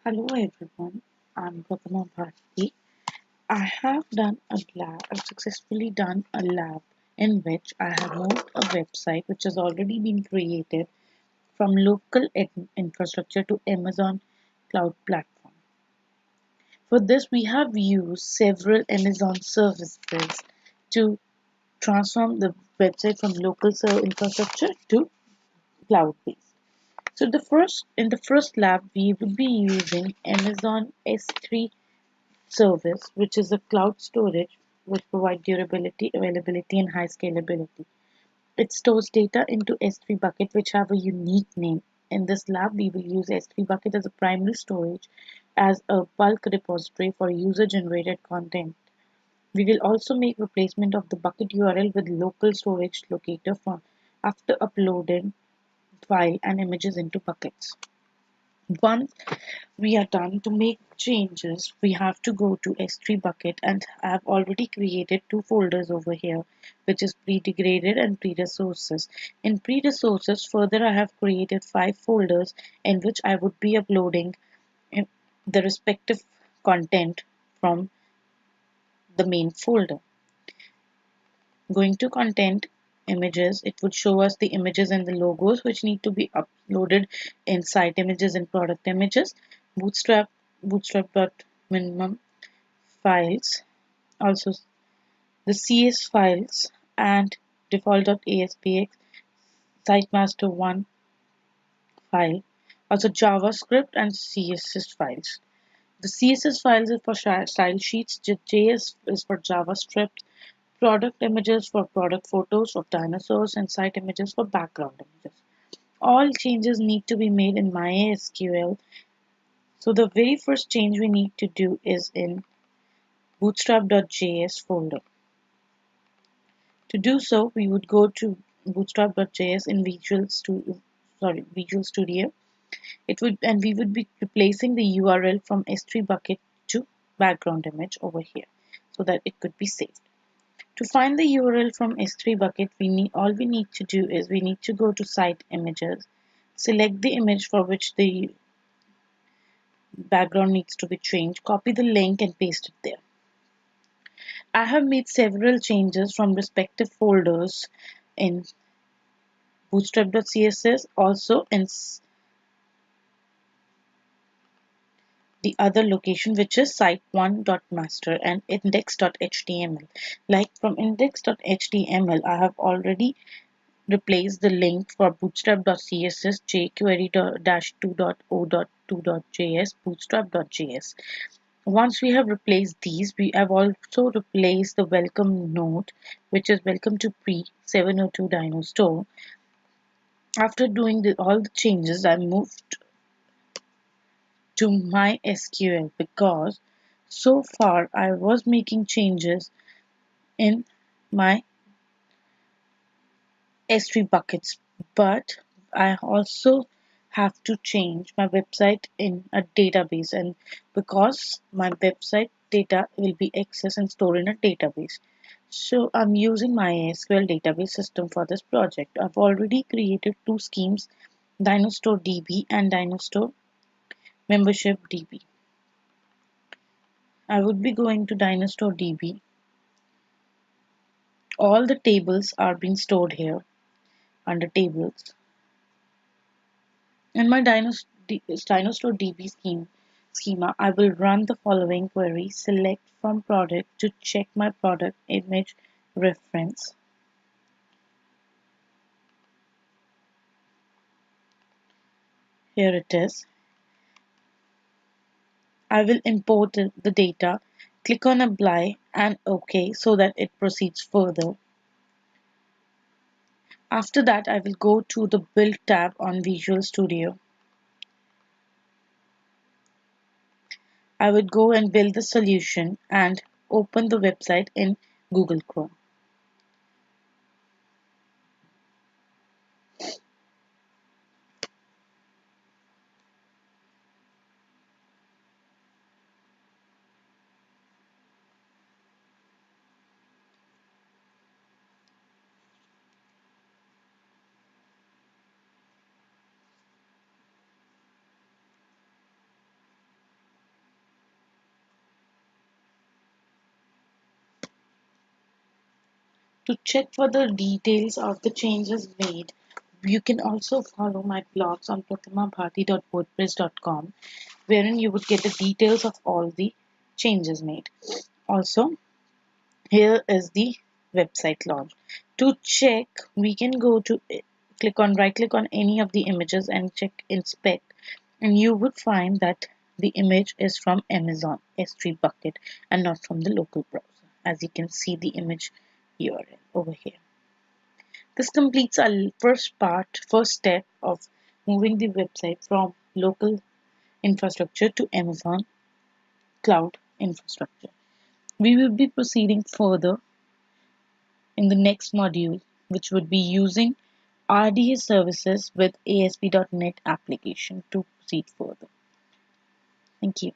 Hello everyone, I'm Gautama Bharti. I have done a lab, I've successfully done a lab in which I have moved a website which has already been created from local infrastructure to Amazon cloud platform. For this, we have used several Amazon services to transform the website from local infrastructure to cloud-based. So in the first lab, we will be using Amazon S3 service, which is a cloud storage which provides durability, availability, and high scalability. It stores data into S3 bucket, which have a unique name. In this lab, we will use S3 bucket as a primary storage as a bulk repository for user-generated content. We will also make replacement of the bucket URL with local storage locator for after uploading file and images into buckets. Once we are done to make changes, we have to go to S3 bucket, and I have already created two folders over here, which is pre-degraded and pre-resources. In pre-resources, further I have created 5 folders in which I would be uploading the respective content from the main folder. Going to content images, it would show us the images and the logos which need to be uploaded in site images and product images. Bootstrap.minimum files, also the CS files and default.aspx sitemaster1 file, also JavaScript and CSS files. The CSS files are for style sheets, JS is for JavaScript, product images for product photos of dinosaurs, and site images for background images. All changes need to be made in MySQL. So the very first change we need to do is in bootstrap.js folder. To do so, we would go to bootstrap.js in Visual Studio. We would be replacing the URL from S3 bucket to background image over here so that it could be saved. To find the URL from S3 bucket, all we need to do is we need to go to site images, select the image for which the background needs to be changed, copy the link and paste it there. I have made several changes from respective folders in bootstrap.css, also in the other location, which is site1.master and index.html. Like from index.html, I have already replace the link for bootstrap.css jQuery-2.o.2.js bootstrap.js. Once we have replaced these, we have also replaced the welcome note, which is welcome to pre-702 dinostore. After doing all the changes, I moved to MySQL because so far I was making changes in my S3 buckets, but I also have to change my website in a database, and because my website data will be accessed and stored in a database. So I'm using my SQL database system for this project. I've already created two schemes, dinostore DB and dinostore membership DB. I would be going to dinostore DB. All the tables are being stored here under tables. In my dinostore DB schema, I will run the following query: select from product to check my product image reference. Here it is. I will import the data, click on apply and OK so that it proceeds further. After that, I will go to the build tab on Visual Studio. I would go and build the solution and open the website in Google Chrome. To check further details of the changes made, you can also follow my blogs on pratimabharti.wordpress.com, wherein you would get the details of all the changes made. Also, here is the website launch. To check, we can go to right click on any of the images and check inspect, and you would find that the image is from Amazon S3 bucket and not from the local browser, as you can see the image URL over here. This completes our first step of moving the website from local infrastructure to Amazon cloud infrastructure. We will be proceeding further in the next module, which would be using RDA services with ASP.NET application to proceed further. Thank you.